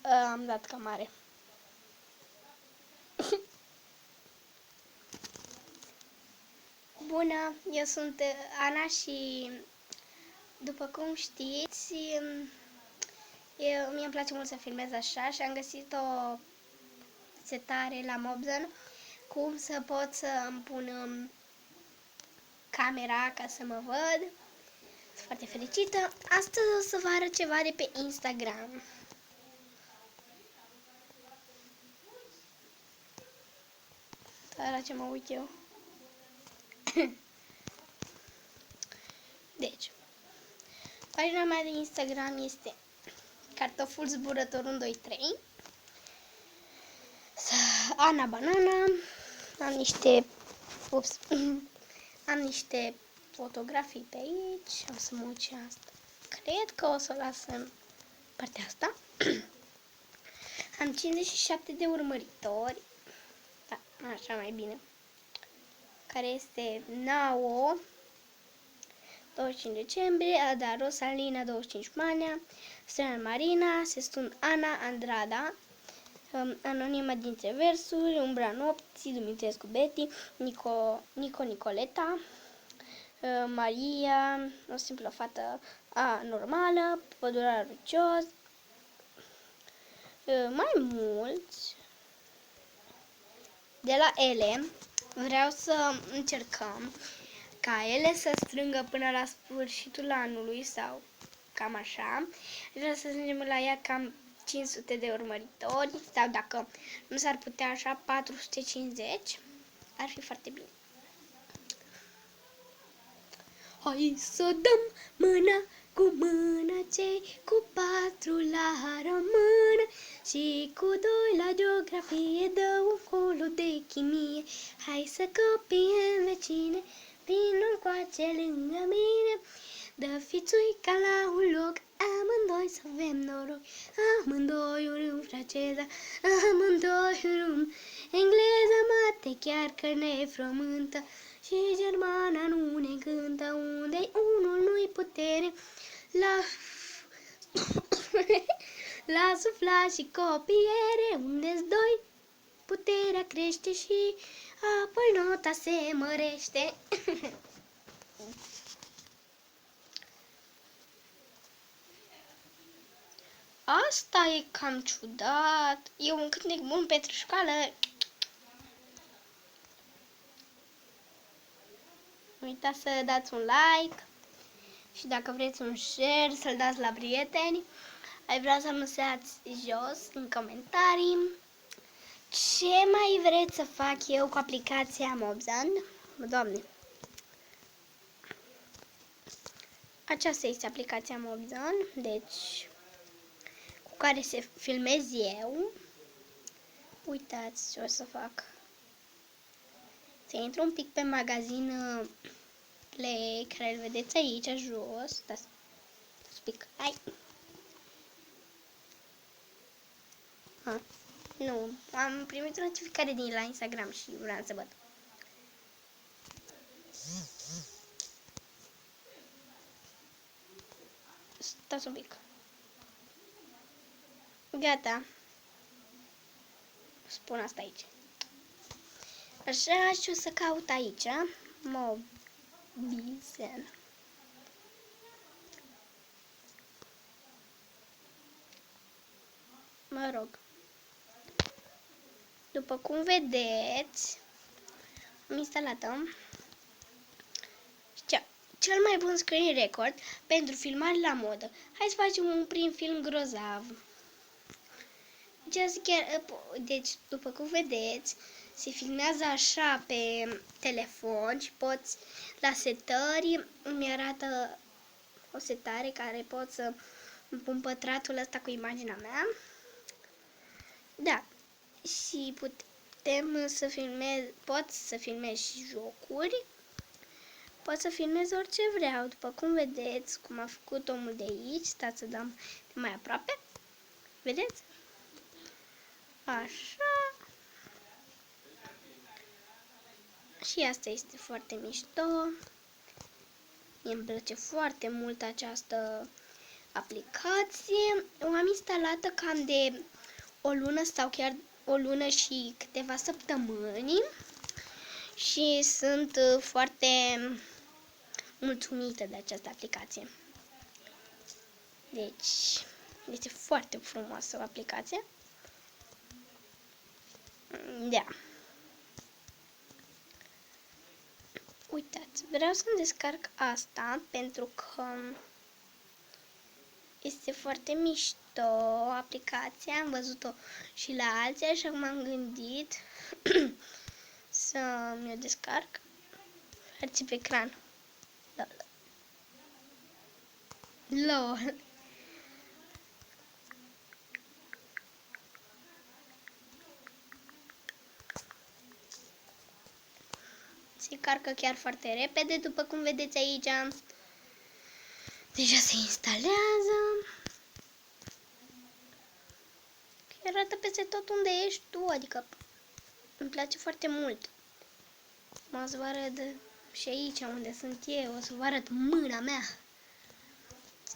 Am dat cam mare. Bună, eu sunt Ana și după cum știți, mie îmi place mult să filmez așa și am găsit o setare la Mobzone cum să pot să îmi pun camera ca să mă văd. Sunt foarte fericită. Astăzi o să vă arăt ceva de pe Instagram. Dar la ce mă uit eu? Deci, pagina mea de Instagram este Cartoful Zburător 123. Ana Banana. Am niște fotografii pe aici. O să mă uit și asta. Cred că o să o las în partea asta. Am 57 de urmăritori. Da, așa mai bine. Care este Nao 25 decembrie, Ada Rosalina 25 Mania, Strana Marina, Sestun Ana Andrada, Anonima dintre versuri, Umbra nopții, Dumitrescu Betty, Nicoleta, Maria, o simplă fată normală, Pădurar Rucios, mai mulți. De la ele vreau să încercăm ca ele să strângă până la sfârșitul anului sau cam așa. Vreau să ajungem la ea cam 500 de urmăritori sau dacă nu s-ar putea așa 450, ar fi foarte bine. Hai să dăm mâna cu mână, cei cu 4 la română și cu 2 la geografie, dă un colo de chimie. Hai să copiem vecine, vino încoace lângă mine, dă fițuica la un loc, amândoi să avem noroc. Amândoi urâm franceza, amândoi urâm engleza, mate chiar că ne frământă și germana nu ne cântă. Unde unul nu-i putere, la suflat și copiere, unde-s doi, puterea crește și apoi nota se mărește. Asta e cam ciudat. E un cântec bun pentru școală. Nu uitați să dați un like și dacă vreți un share, să-l dați la prieteni. Ai vrea să lăsați jos în comentarii ce mai vreți să fac eu cu aplicația Mobzone. Doamne! Aceasta este aplicația Mobzone, deci cu care se filmez eu. Uitați ce o să fac. Să intru un pic pe magazin Play, care îl vedeți aici jos. Dați un pic. Hai! Nu, am primit o notificare din la Instagram și vreau să văd. Stați un pic. Gata. Spun asta aici. Așa, și o să caut aici Mobzone. Mă rog. După cum vedeți, am instalat-o. Cel mai bun screen record pentru filmare la modă. Hai să facem un prim film grozav. Deci, după cum vedeți, se filmează așa pe telefon și poți, la setări, îmi arată o setare care pot să îmi pun pătratul ăsta cu imaginea mea. Da, și pot să filmez și jocuri, pot să filmez orice vreau, după cum vedeți, cum a făcut omul de aici. Stați să dăm de mai aproape, vedeți? Așa. Și asta este foarte mișto. Mie îmi place foarte mult această aplicație. O am instalată cam de o lună sau chiar o lună și câteva săptămâni și sunt foarte mulțumită de această aplicație. Deci, este foarte frumoasă o aplicație. Da. Uitați, vreau să-mi descarc asta pentru că este foarte mișto aplicația. Am văzut-o și la alții, așa că m-am gândit să mi-o descarc. Arți pe ecran. LOL. Se carcă chiar foarte repede, după cum vedeți aici. Deja se instalează. Arată peste tot unde ești tu, adică îmi place foarte mult. Mă să vă arăt și aici unde sunt eu, o să vă arăt mâna mea.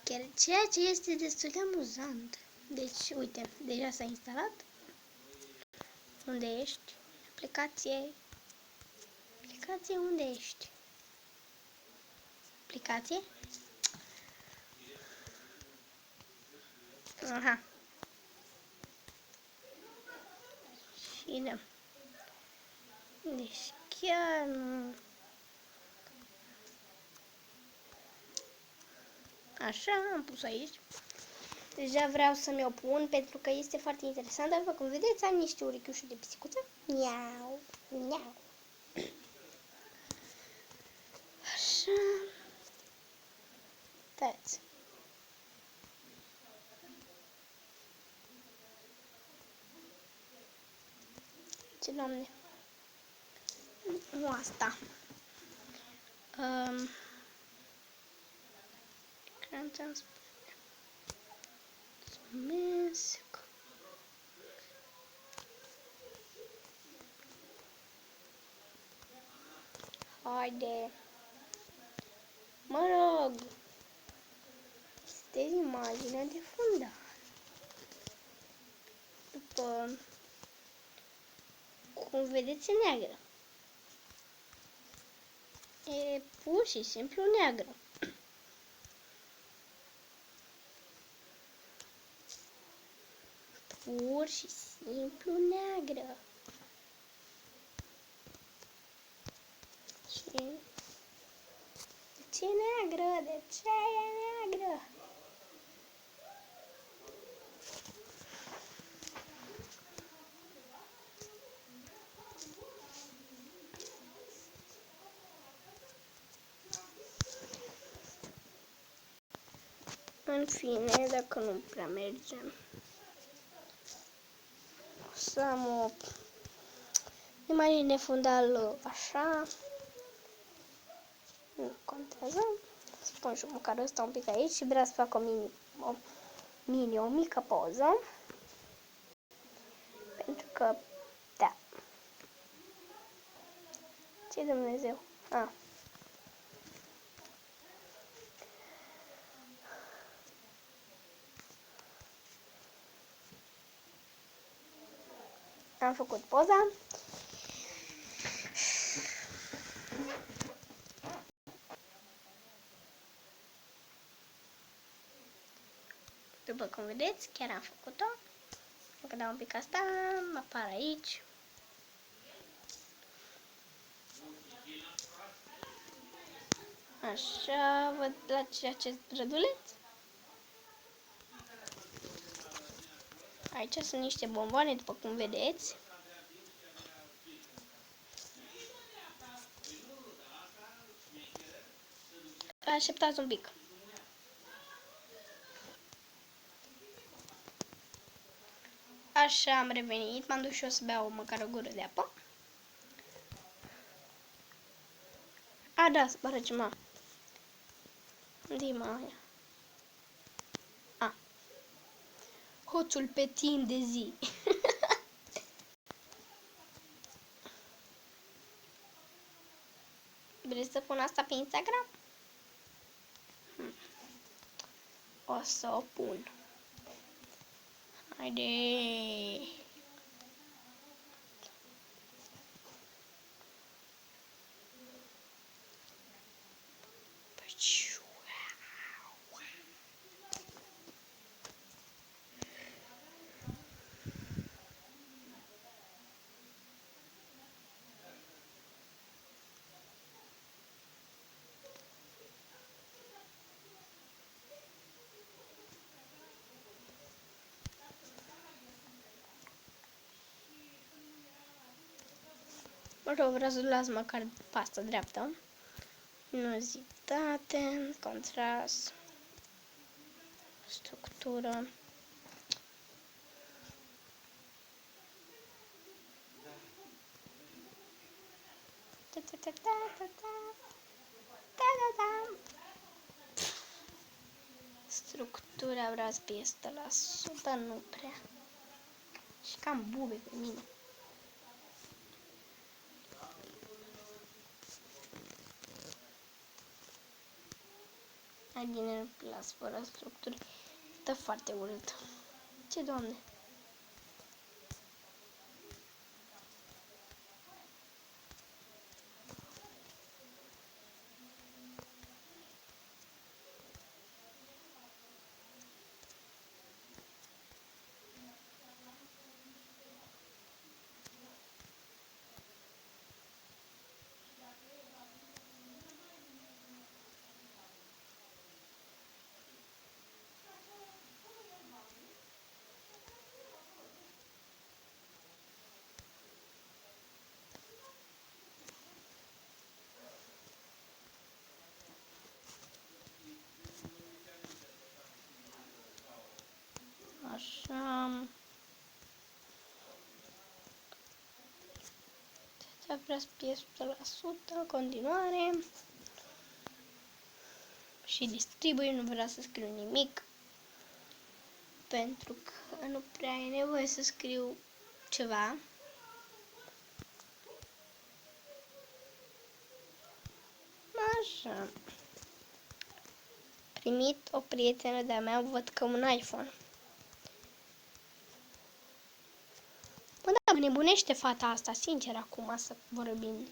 Chiar ceea ce este destul de amuzant. Deci, uite, deja s-a instalat. Unde ești? Aplicație. Aplicație, unde ești? Aplicație? Aha. Și da. Deci chiar nu... Așa, am pus aici. Deja vreau să-mi o pun pentru că este foarte interesant. Dar, după cum vedeți, am niște urechiușuri de pisicuță. Miau, miau. Așa. Uitați. Ce, Doamne? Nu asta. Ți-am spus. Mulțumesc. Haide. Mă rog. Este imaginea de fundal. După cum vedeți, e neagră. E pur și simplu neagră. Pur și simplu neagră. Și... De ce e neagră? De ce e neagră? În fine, dacă nu prea merge, o să am o imagine fundal așa. Nu contează. Spun și măcar ăsta un pic aici și vreau să fac o mică poză. Pentru că, da. Ce Dumnezeu? Am făcut poza. După cum vedeți, chiar am făcut-o. Dacă dau un pic asta, mă apar aici. Așa, vă place acest drăduleț? Aici sunt niște bomboane, după cum vedeți. Așteptați un pic. Așa, am revenit. M-am dus și eu să beau măcar o gură de apă. Da, să vă arăt ceva. Unde-i aia? Hoțul pe timp de zi. Vreți să pun asta pe Instagram? o să o pun. Haide! Mă rog, vreau să las măcar pasta dreaptă. Luminozitate, contrast, structură. Structura vreau să fie 100%, nu prea. Și cam bube pe mine. Mai bine îl las fără structuri. Stă foarte urât. Ce, Doamne? Așa. Vreau să fie 100% în continuare. Și distribui, nu vreau să scriu nimic. Pentru că nu prea e nevoie să scriu ceva. Așa. Primit o prietenă de-a mea, văd că un iPhone. Bă, da, mă nebunește fata asta, sincer, acum să vorbim.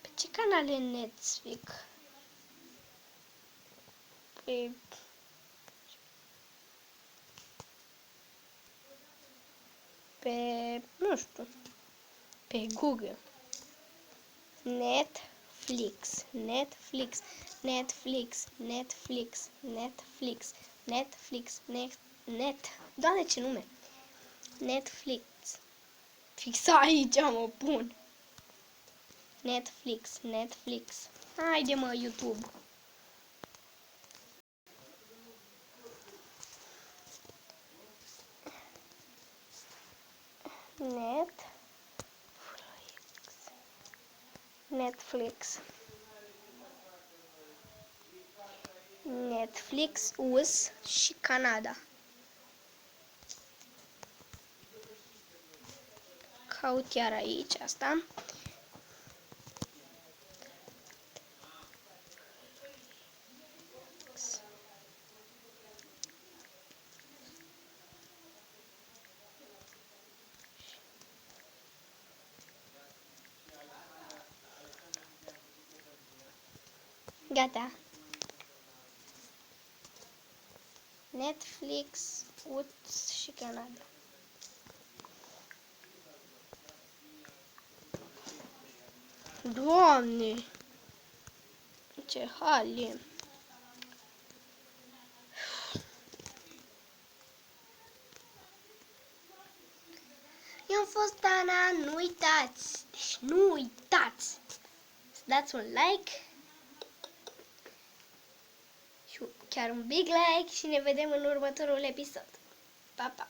Pe ce canal e Netflix? Pe, nu știu, pe Google. Netflix, Netflix, Netflix, Netflix, Netflix, Netflix, net. Doamne, ce nume? Netflix. Fix aici mă pun. Netflix, Netflix. Haide mă, YouTube. Netflix. Netflix, US și Canada. Caut iar aici asta. Gata. Netflix, US și Canada. Doamne! Ce hal e! Eu am fost Ana, nu uitați! Deci nu uitați! Să dați un like și chiar un big like și ne vedem în următorul episod. Pa, pa!